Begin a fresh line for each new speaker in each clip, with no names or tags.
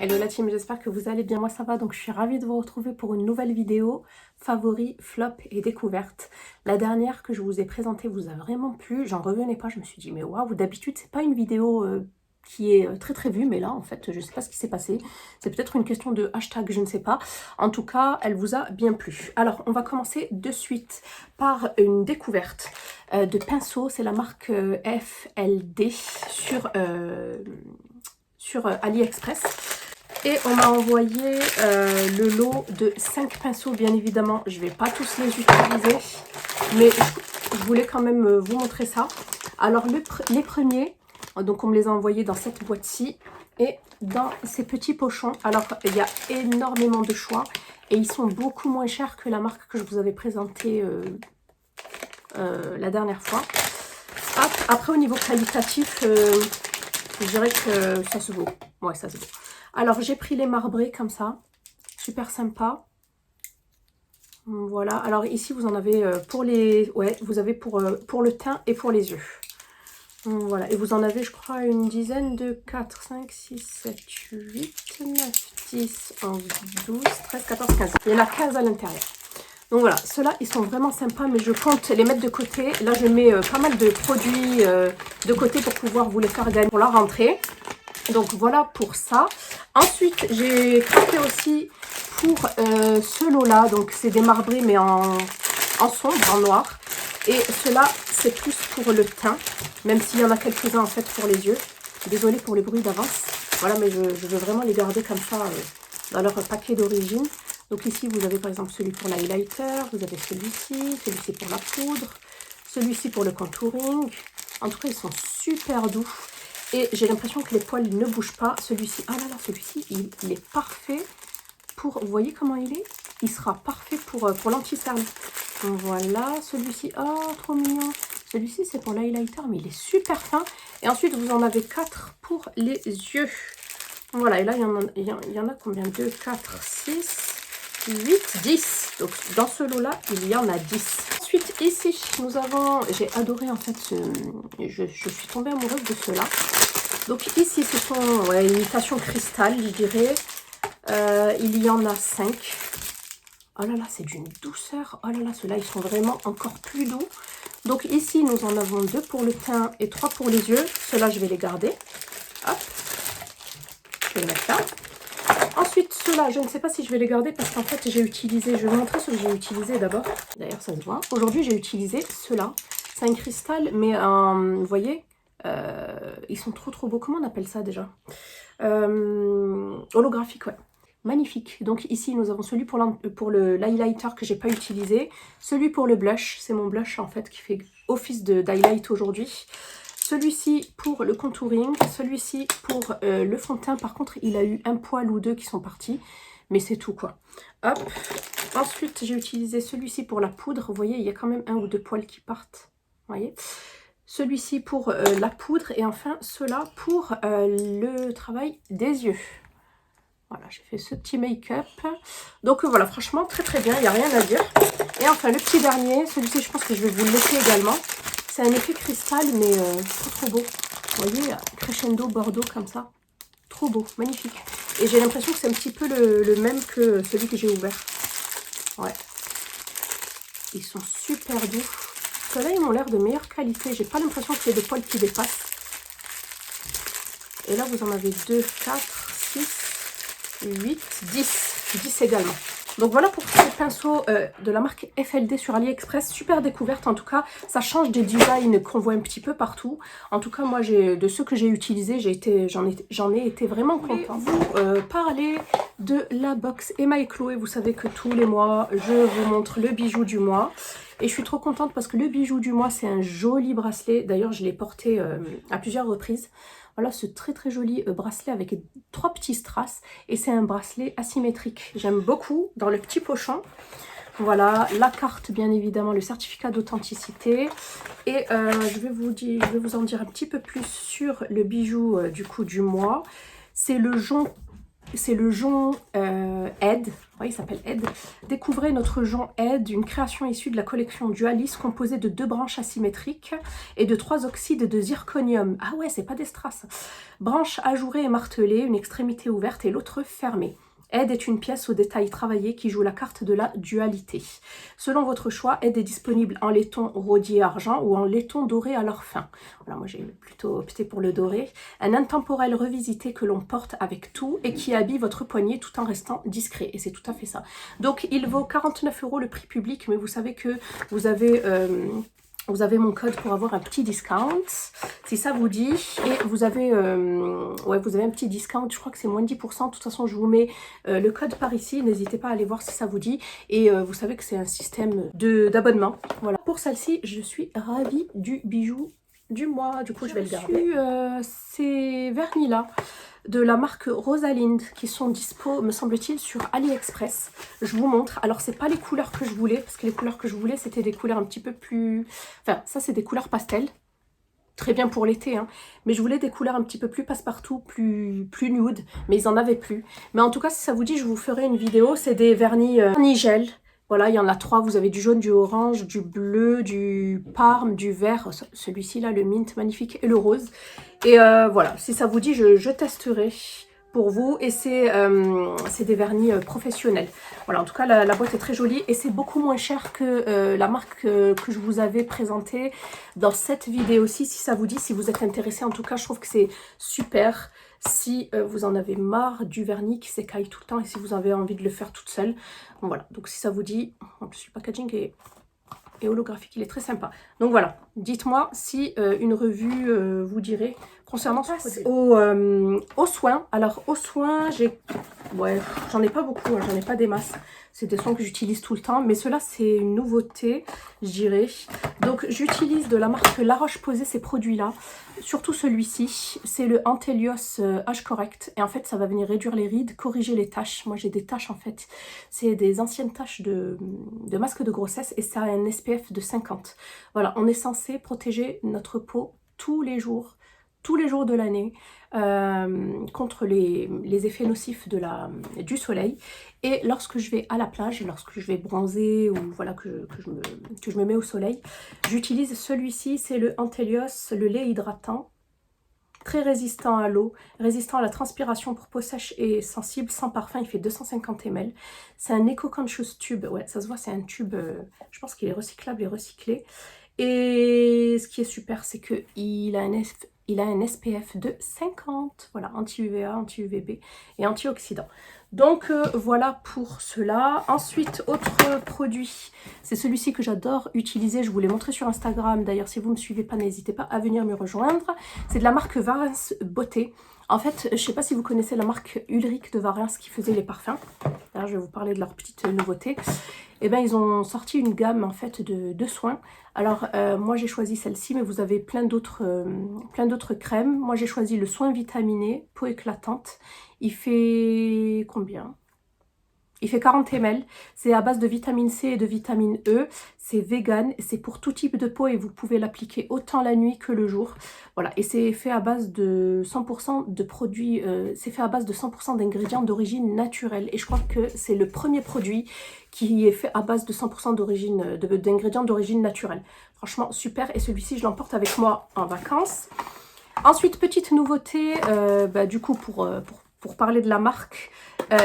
Hello la team, j'espère que vous allez bien, moi ça va, donc je suis ravie de vous retrouver pour une nouvelle vidéo favoris, flop et découverte. La dernière que je vous ai présentée vous a vraiment plu, j'en revenais pas, je me suis dit mais waouh, d'habitude c'est pas une vidéo qui est très vue, mais là en fait je sais pas ce qui s'est passé, c'est peut-être une question de hashtag, je ne sais pas. En tout cas, elle vous a bien plu. Alors on va commencer de suite par une découverte de pinceau, c'est la marque FLD sur AliExpress. Et on m'a envoyé le lot de 5 pinceaux, bien évidemment. Je ne vais pas tous les utiliser, mais je voulais quand même vous montrer ça. Alors, les premiers, donc on me les a envoyés dans cette boîte-ci et dans ces petits pochons. Alors, il y a énormément de choix et ils sont beaucoup moins chers que la marque que je vous avais présentée la dernière fois. Après, au niveau qualitatif, je dirais que ça se vaut. Ouais, ça se vaut. Alors, j'ai pris les marbrés comme ça. Super sympa. Voilà. Alors, ici, vous en avez pour les... Ouais, vous avez pour le teint et pour les yeux. Voilà. Et vous en avez, je crois, une dizaine de 4, 5, 6, 7, 8, 9, 10, 11, 12, 13, 14, 15. Il y en a 15 à l'intérieur. Donc voilà, ceux-là, ils sont vraiment sympas, mais je compte les mettre de côté. Là, je mets pas mal de produits de côté pour pouvoir vous les faire gagner pour la rentrée. Donc voilà pour ça. Ensuite, j'ai craqué aussi pour ce lot-là. Donc c'est des marbrés, mais en sombre, en noir. Et ceux-là, c'est plus pour le teint, même s'il y en a quelques-uns en fait pour les yeux. Désolée pour les bruits d'avance. Voilà, mais je veux vraiment les garder comme ça dans leur paquet d'origine. Donc ici, vous avez par exemple celui pour l'highlighter, vous avez celui-ci pour la poudre, celui-ci pour le contouring. En tout cas, ils sont super doux. Et j'ai l'impression que les poils ne bougent pas. Celui-ci, ah là là, celui-ci, il est parfait pour... Vous voyez comment il est? Il sera parfait pour l'anti-cerne. Voilà, celui-ci, oh, trop mignon. Celui-ci, c'est pour l'highlighter, mais il est super fin. Et ensuite, vous en avez 4 pour les yeux. Voilà, et là, il y en a combien? 2, 4, 6, 8, 10. Donc, dans ce lot-là, il y en a 10. Ensuite, ici, nous avons... J'ai adoré, en fait, je suis tombée amoureuse de ceux-là. Donc, ici, ce sont imitations cristal, je dirais. Il y en a 5. Oh là là, c'est d'une douceur. Oh là là, ceux-là, ils sont vraiment encore plus doux. Donc, ici, nous en avons 2 pour le teint et 3 pour les yeux. Ceux-là, je vais les garder. Hop. Je vais les mettre là. Ensuite, ceux-là, je ne sais pas si je vais les garder parce qu'en fait, j'ai utilisé... Je vais vous montrer ce que j'ai utilisé d'abord. D'ailleurs, ça se voit. Aujourd'hui, j'ai utilisé ceux-là. C'est un cristal, mais vous voyez, ils sont trop beaux. Comment on appelle ça déjà? Holographique, ouais. Magnifique. Donc ici, nous avons celui pour l'highlighter que j'ai pas utilisé. Celui pour le blush. C'est mon blush, en fait, qui fait office d'highlight aujourd'hui. Celui-ci pour le contouring, celui-ci pour le fond de teint. Par contre, il a eu un poil ou deux qui sont partis, mais c'est tout quoi. Hop. Ensuite, j'ai utilisé celui-ci pour la poudre. Vous voyez, il y a quand même 1 ou 2 poils qui partent. Vous voyez. Celui-ci pour la poudre et enfin ceux-là pour le travail des yeux. Voilà, j'ai fait ce petit make-up. Donc voilà, franchement, très bien, il n'y a rien à dire. Et enfin, le petit dernier, celui-ci, je pense que je vais vous le laisser également. C'est un effet cristal, mais trop beau. Vous voyez, crescendo bordeaux comme ça. Trop beau, magnifique. Et j'ai l'impression que c'est un petit peu le même que celui que j'ai ouvert. Ouais. Ils sont super doux. Ceux-là, ils m'ont l'air de meilleure qualité. J'ai pas l'impression qu'il y ait des poils qui dépassent. Et là, vous en avez 2, 4, 6, 8, 10. 10 également. Donc voilà pour ces pinceaux de la marque FLD sur AliExpress. Super découverte en tout cas. Ça change des designs qu'on voit un petit peu partout. En tout cas, moi, de ceux que j'ai utilisés, j'en ai été vraiment contente. Vous parler de la box Emma et Chloé. Vous savez que tous les mois, je vous montre le bijou du mois. Et je suis trop contente parce que le bijou du mois, c'est un joli bracelet. D'ailleurs, je l'ai porté à plusieurs reprises. Voilà ce très joli bracelet avec 3 petits strass. Et c'est un bracelet asymétrique. J'aime beaucoup dans le petit pochon. Voilà, la carte bien évidemment, le certificat d'authenticité. Et je vais vous en dire un petit peu plus sur le bijou du coup du mois. C'est le jonc c'est le jonc Ed. Oui, il s'appelle Ed. Découvrez notre jonc Ed, une création issue de la collection Dualis composée de 2 branches asymétriques et de 3 oxydes de zirconium. Ah ouais, c'est pas des strass. Branche ajourée et martelée, une extrémité ouverte et l'autre fermée. Ed est une pièce au détail travaillé qui joue la carte de la dualité. Selon votre choix, Ed est disponible en laiton rodier argent ou en laiton doré à leur fin. Voilà, moi j'ai plutôt opté pour le doré. Un intemporel revisité que l'on porte avec tout et qui habille votre poignet tout en restant discret. Et c'est tout à fait ça. Donc il vaut 49 € le prix public, mais vous savez que vous avez mon code pour avoir un petit discount, si ça vous dit. Et vous avez, vous avez un petit discount, je crois que c'est moins de 10%. De toute façon, je vous mets le code par ici. N'hésitez pas à aller voir si ça vous dit. Et vous savez que c'est un système d'abonnement. Voilà. Pour celle-ci, je suis ravie du bijou du mois. Du coup, je vais le garder. Ces vernis-là de la marque Rosalind qui sont dispo, me semble-t-il, sur AliExpress. Je vous montre. Alors, c'est pas les couleurs que je voulais, parce que les couleurs que je voulais, c'était des couleurs un petit peu plus... Enfin, ça, c'est des couleurs pastel. Très bien pour l'été, hein. Mais je voulais des couleurs un petit peu plus passe-partout, plus nude, mais ils en avaient plus. Mais en tout cas, si ça vous dit, je vous ferai une vidéo. C'est des vernis gel. Voilà, il y en a 3. Vous avez du jaune, du orange, du bleu, du parme, du vert. Celui-ci là, le mint, magnifique, et le rose. Et voilà, si ça vous dit, je testerai pour vous. Et c'est des vernis professionnels. Voilà, en tout cas, la boîte est très jolie. Et c'est beaucoup moins cher que la marque que je vous avais présentée dans cette vidéo-ci. Si ça vous dit, si vous êtes intéressé, en tout cas, je trouve que c'est super. Si vous en avez marre du vernis qui s'écaille tout le temps et si vous avez envie de le faire toute seule. Bon, voilà, donc si ça vous dit, en plus le packaging est holographique, il est très sympa. Donc voilà, dites-moi si une revue vous dirait concernant ce produit. Aux soins, alors aux soins, j'en ai pas beaucoup, hein, j'en ai pas des masses. C'est des soins que j'utilise tout le temps, mais cela c'est une nouveauté, je dirais. Donc j'utilise de la marque La Roche-Posay ces produits-là, surtout celui-ci, c'est le Antelios Age Correct. Et en fait ça va venir réduire les rides, corriger les taches. Moi j'ai des taches en fait, c'est des anciennes taches de masque de grossesse et ça a un SPF de 50. Voilà, on est censé protéger notre peau tous les jours de l'année contre les effets nocifs du soleil. Et lorsque je vais à la plage, lorsque je vais bronzer ou voilà que je me mets au soleil, j'utilise celui-ci, c'est le Antelios, le lait hydratant. Très résistant à l'eau, résistant à la transpiration pour peau sèche et sensible, sans parfum, il fait 250 ml. C'est un Eco-Conscious tube, ouais, ça se voit, c'est un tube, je pense qu'il est recyclable et recyclé. Et ce qui est super, c'est qu'il a un SPF de 50, voilà, anti-UVA, anti-UVB et antioxydant. Donc voilà pour cela. Ensuite, autre produit, c'est celui-ci que j'adore utiliser. Je vous l'ai montré sur Instagram. D'ailleurs, si vous ne me suivez pas, n'hésitez pas à venir me rejoindre. C'est de la marque Varens Beauté. En fait, je ne sais pas si vous connaissez la marque Ulrich de Varens qui faisait les parfums. Là, je vais vous parler de leur petite nouveauté. Eh bien, ils ont sorti une gamme en fait de soins. Alors, moi j'ai choisi celle-ci, mais vous avez plein d'autres crèmes. Moi j'ai choisi le soin vitaminé, peau éclatante. Il fait combien? Il fait 40 ml. C'est à base de vitamine C et de vitamine E. C'est vegan. C'est pour tout type de peau et vous pouvez l'appliquer autant la nuit que le jour. Voilà. Et c'est fait à base de 100% de produits. C'est fait à base de 100% d'ingrédients d'origine naturelle. Et je crois que c'est le premier produit qui est fait à base de 100% d'ingrédients d'origine naturelle. Franchement, super. Et celui-ci, je l'emporte avec moi en vacances. Ensuite, petite nouveauté, du coup, pour parler de la marque,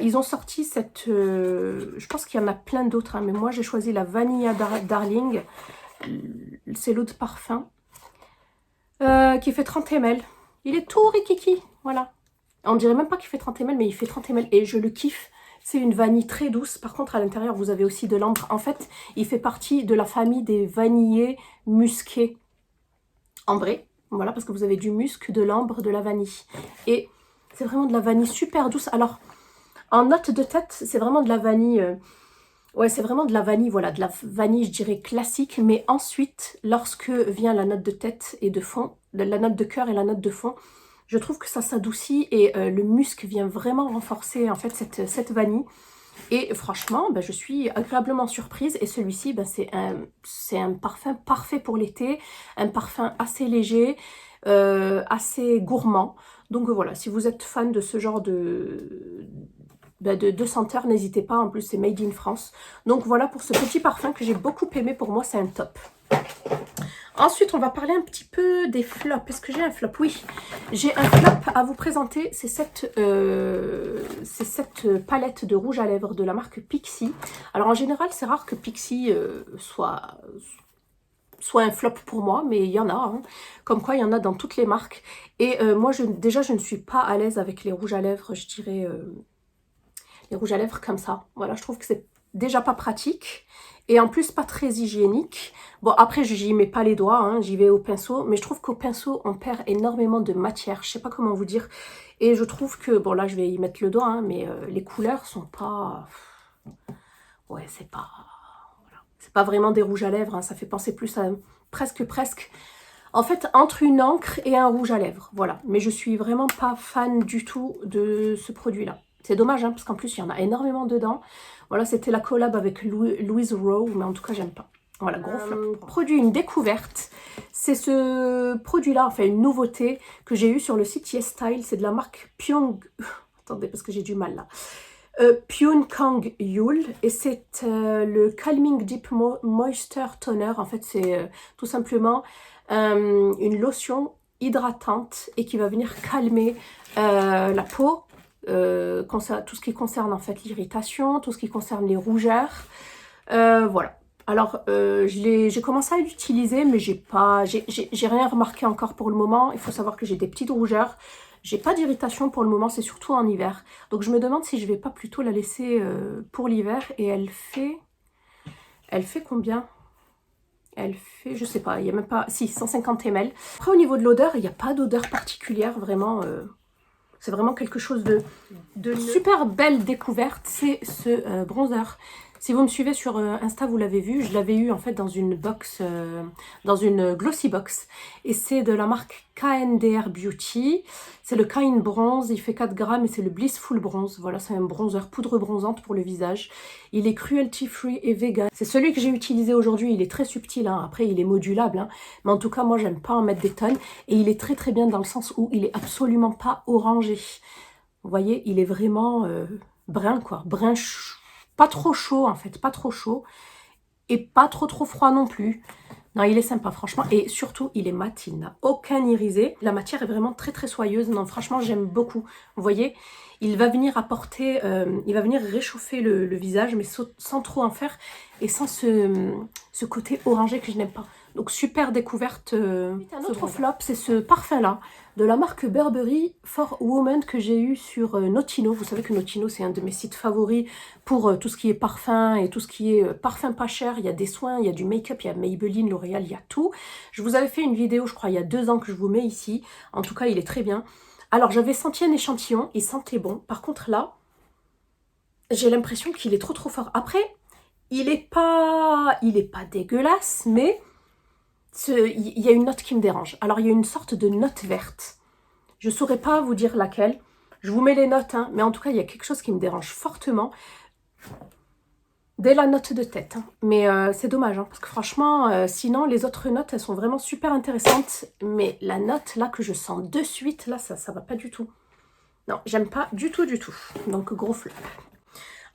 ils ont sorti cette... je pense qu'il y en a plein d'autres, hein, mais moi j'ai choisi la Vanilla Darling. C'est l'eau de parfum qui fait 30 ml. Il est tout rikiki, voilà. On dirait même pas qu'il fait 30 ml, mais il fait 30 ml et je le kiffe. C'est une vanille très douce. Par contre, à l'intérieur, vous avez aussi de l'ambre. En fait, il fait partie de la famille des vanillés musqués ambrés. Voilà, parce que vous avez du musc, de l'ambre, de la vanille. Et c'est vraiment de la vanille super douce. Alors, en note de tête, c'est vraiment de la vanille... ouais, c'est vraiment de la vanille, voilà, de la vanille, je dirais, classique. Mais ensuite, lorsque vient la note de tête et de fond, la note de cœur et la note de fond, je trouve que ça s'adoucit et le musc vient vraiment renforcer, en fait, cette vanille. Et franchement, je suis agréablement surprise. Et celui-ci, c'est un parfum parfait pour l'été. Un parfum assez léger. assez gourmand. Donc voilà, si vous êtes fan de ce genre de senteur, n'hésitez pas. En plus, c'est made in France. Donc voilà pour ce petit parfum que j'ai beaucoup aimé. Pour moi, c'est un top. Ensuite, on va parler un petit peu des flops. Est-ce que j'ai un flop? Oui, j'ai un flop à vous présenter. C'est cette palette de rouge à lèvres de la marque Pixi. Alors, en général, c'est rare que Pixi soit un flop pour moi, mais il y en a. Hein. Comme quoi, il y en a dans toutes les marques. Et moi, déjà, je ne suis pas à l'aise avec les rouges à lèvres, je dirais, les rouges à lèvres comme ça. Voilà, je trouve que c'est déjà pas pratique. Et en plus, pas très hygiénique. Bon, après, j'y mets pas les doigts, hein, j'y vais au pinceau. Mais je trouve qu'au pinceau, on perd énormément de matière. Je sais pas comment vous dire. Et je trouve que, bon là, je vais y mettre le doigt, hein, mais les couleurs sont pas... Ouais, c'est pas... Voilà. C'est pas vraiment des rouges à lèvres. Hein, ça fait penser plus à presque... En fait, entre une encre et un rouge à lèvres. Voilà. Mais je suis vraiment pas fan du tout de ce produit-là. C'est dommage, hein, parce qu'en plus, il y en a énormément dedans. Voilà, c'était la collab avec Louise Rowe, mais en tout cas, j'aime pas. Voilà, gros flop. Produit, une découverte. C'est ce produit-là, enfin, une nouveauté que j'ai eue sur le site YesStyle. C'est de la marque Pyong... Attendez, parce que j'ai du mal, là. Pyeongkang Yul. Et c'est le Calming Deep Moisture Toner. En fait, c'est tout simplement une lotion hydratante et qui va venir calmer la peau. Tout ce qui concerne en fait l'irritation, tout ce qui concerne les rougeurs, voilà. Alors j'ai commencé à l'utiliser, mais j'ai rien remarqué encore pour le moment. Il faut savoir que j'ai des petites rougeurs, j'ai pas d'irritation pour le moment, c'est surtout en hiver. Donc je me demande si je vais pas plutôt la laisser pour l'hiver. Et elle fait combien? Elle fait, je sais pas, il y a même pas, si 150 ml. Après au niveau de l'odeur, il n'y a pas d'odeur particulière vraiment. C'est vraiment quelque chose de super belle découverte. C'est ce bronzer. Si vous me suivez sur Insta, vous l'avez vu. Je l'avais eu en fait dans une box, dans une glossy box. Et c'est de la marque KNDR Beauty. C'est le Kind Bronze. Il fait 4 grammes et c'est le Blissful Bronze. Voilà, c'est un bronzer poudre bronzante pour le visage. Il est cruelty free et vegan. C'est celui que j'ai utilisé aujourd'hui. Il est très subtil. Hein. Après, il est modulable. Hein. Mais en tout cas, moi, j'aime pas en mettre des tonnes. Et il est très très bien dans le sens où il est absolument pas orangé. Vous voyez, il est vraiment brun, quoi. Brun pas trop chaud, en fait. Pas trop chaud. Et pas trop froid non plus. Non, il est sympa, franchement. Et surtout, il est mat. Il n'a aucun irisé. La matière est vraiment très très soyeuse. Non, franchement, j'aime beaucoup. Vous voyez, il va venir apporter... il va venir réchauffer le visage, mais sans trop en faire. Et sans ce côté orangé que je n'aime pas. Donc, super découverte. Un autre flop, c'est ce parfum-là, de la marque Burberry For Women que j'ai eu sur Notino. Vous savez que Notino, c'est un de mes sites favoris pour tout ce qui est parfum et tout ce qui est parfum pas cher. Il y a des soins, il y a du make-up, il y a Maybelline, L'Oréal, il y a tout. Je vous avais fait une vidéo, je crois, il y a 2 ans que je vous mets ici. En tout cas, il est très bien. Alors, j'avais senti un échantillon, il sentait bon. Par contre, là, j'ai l'impression qu'il est trop fort. Après, il est pas dégueulasse, mais... il y a une note qui me dérange. Alors, il y a une sorte de note verte. Je ne saurais pas vous dire laquelle. Je vous mets les notes, hein, mais en tout cas, il y a quelque chose qui me dérange fortement. Dès la note de tête. Hein. Mais c'est dommage, hein, parce que franchement, sinon, les autres notes, elles sont vraiment super intéressantes. Mais la note, là, que je sens de suite, là, ça va pas du tout. Non, j'aime pas du tout. Donc, gros flop.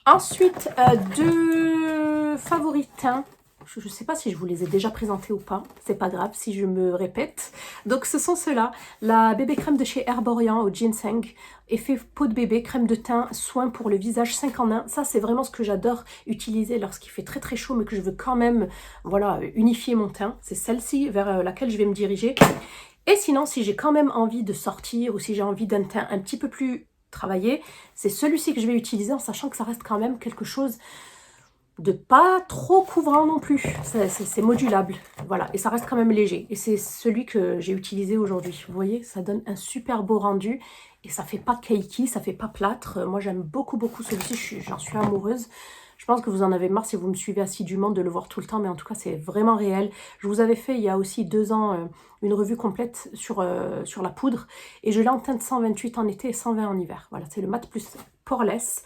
Ensuite, 2 favoris teints. Je ne sais pas si je vous les ai déjà présentés ou pas. C'est pas grave si je me répète. Donc, ce sont ceux-là. La bébé crème de chez Herborian au ginseng. Effet peau de bébé, crème de teint, soin pour le visage 5 en 1. Ça, c'est vraiment ce que j'adore utiliser lorsqu'il fait très chaud, mais que je veux quand même, voilà, unifier mon teint. C'est celle-ci vers laquelle je vais me diriger. Et sinon, si j'ai quand même envie de sortir ou si j'ai envie d'un teint un petit peu plus travaillé, c'est celui-ci que je vais utiliser en sachant que ça reste quand même quelque chose de pas trop couvrant non plus. C'est modulable. Voilà. Et ça reste quand même léger. Et c'est celui que j'ai utilisé aujourd'hui. Vous voyez, ça donne un super beau rendu. Et ça fait pas cakey, ça fait pas plâtre. Moi, j'aime beaucoup celui-ci. J'en suis amoureuse. Je pense que vous en avez marre si vous me suivez assidûment de le voir tout le temps. Mais en tout cas, c'est vraiment réel. Je vous avais fait il y a aussi 2 ans une revue complète sur la poudre. Et je l'ai en teinte 128 en été et 120 en hiver. Voilà, c'est le mat plus poreless.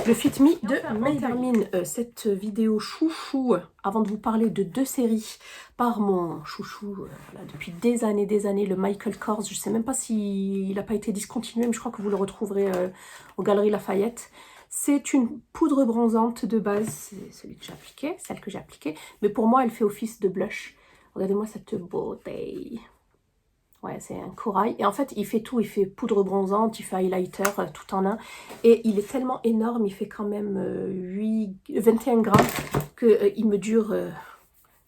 le Fit Me de May. On termine cette vidéo chouchou avant de vous parler de 2 séries par mon chouchou voilà, depuis des années, le Michael Kors. Je ne sais même pas s'il n'a pas été discontinué, mais je crois que vous le retrouverez aux Galeries Lafayette. C'est une poudre bronzante de base, c'est celui que j'ai appliqué, celle que j'ai appliquée, mais pour moi elle fait office de blush. Regardez-moi cette beauté. Ouais, c'est un corail. Et en fait, il fait tout. Il fait poudre bronzante, il fait highlighter, tout en un. Et il est tellement énorme, il fait quand même 21 grammes qu'il me dure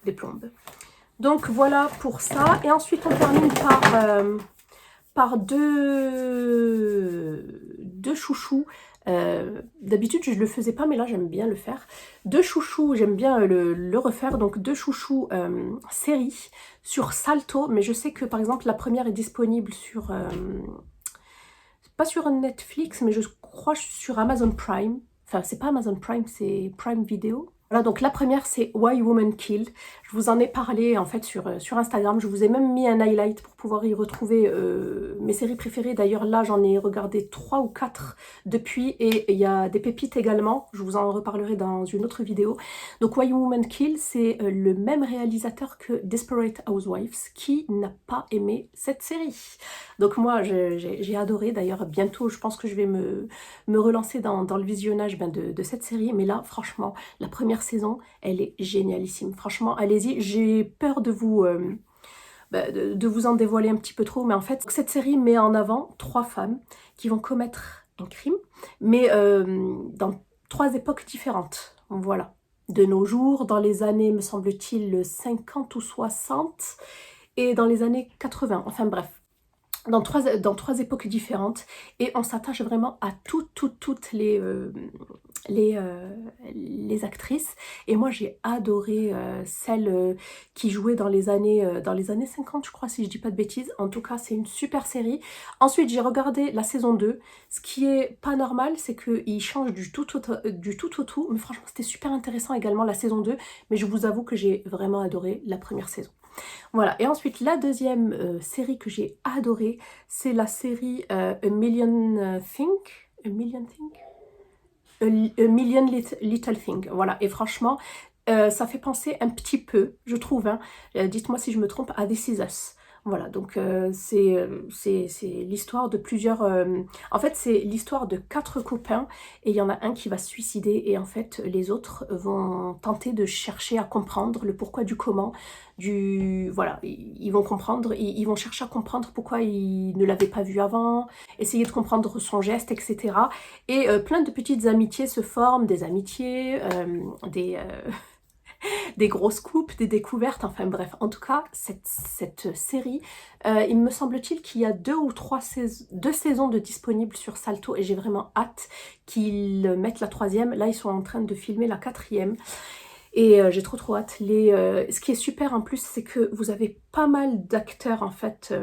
des plombes. Donc voilà pour ça. Et ensuite, on termine par deux chouchous. D'habitude, je ne le faisais pas, mais là, j'aime bien le faire. 2 chouchous, j'aime bien le refaire. Donc, 2 chouchous série sur Salto. Mais je sais que, par exemple, la première est disponible sur... pas sur Netflix, mais je crois sur Amazon Prime. Enfin, c'est pas Amazon Prime, c'est Prime Video. Voilà, donc la première, c'est Why Women Kill. Je vous en ai parlé, en fait, sur Instagram. Je vous ai même mis un highlight pour pouvoir y retrouver mes séries préférées. D'ailleurs, là, j'en ai regardé 3 ou 4 depuis. Et il y a des pépites également. Je vous en reparlerai dans une autre vidéo. Donc, Why Women Kill, c'est le même réalisateur que Desperate Housewives. Qui n'a pas aimé cette série? Donc, moi, j'ai adoré. D'ailleurs, bientôt, je pense que je vais me relancer dans le visionnage de cette série. Mais là, franchement, la première saison, elle est génialissime. Franchement, allez-y. J'ai peur de vous en dévoiler un petit peu trop, mais en fait, cette série met en avant 3 femmes qui vont commettre un crime, mais dans 3 époques différentes. Voilà. De nos jours, dans les années, me semble-t-il, 50 ou 60, et dans les années 80. Enfin bref. Dans trois époques différentes, et on s'attache vraiment à toutes les actrices. Et moi j'ai adoré celle qui jouait dans les années 50, je crois, si je dis pas de bêtises. En tout cas, c'est une super série. Ensuite, j'ai regardé la saison 2. Ce qui est pas normal, c'est qu'il change du tout au tout. Mais franchement, c'était super intéressant également la saison 2. Mais je vous avoue que j'ai vraiment adoré la première saison. Voilà, et ensuite la deuxième série que j'ai adorée, c'est la série A Million Things, A Million Things, A Million Little Things, voilà, et franchement, ça fait penser un petit peu, je trouve, hein, dites-moi si je me trompe, à This Is Us. Voilà, donc c'est l'histoire de plusieurs... en fait, c'est l'histoire de 4 copains et il y en a un qui va se suicider et en fait, les autres vont tenter de chercher à comprendre le pourquoi du comment. Voilà, ils vont comprendre, ils vont chercher à comprendre pourquoi ils ne l'avaient pas vu avant, essayer de comprendre son geste, etc. Et plein de petites amitiés se forment, des amitiés, des grosses coupes, des découvertes, enfin bref. En tout cas, cette série, il me semble-t-il qu'il y a 2 ou 3 saisons de disponibles sur Salto et j'ai vraiment hâte qu'ils mettent la 3e. Là, ils sont en train de filmer la 4e. Et j'ai trop hâte. Ce qui est super en plus, c'est que vous avez pas mal d'acteurs en fait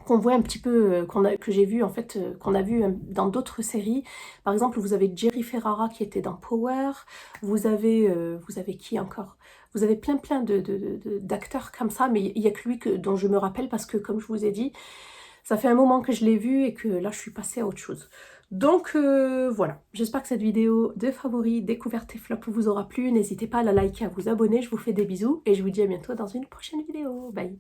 qu'on voit un petit peu, que j'ai vu en fait, qu'on a vu dans d'autres séries. Par exemple, vous avez Jerry Ferrara qui était dans Power. Vous avez qui encore? Vous avez plein d'acteurs comme ça, mais il n'y a que lui dont je me rappelle parce que comme je vous ai dit, ça fait un moment que je l'ai vu et que là je suis passée à autre chose. Donc voilà, j'espère que cette vidéo de favoris, découverte et flop vous aura plu. N'hésitez pas à la liker, à vous abonner. Je vous fais des bisous et je vous dis à bientôt dans une prochaine vidéo. Bye!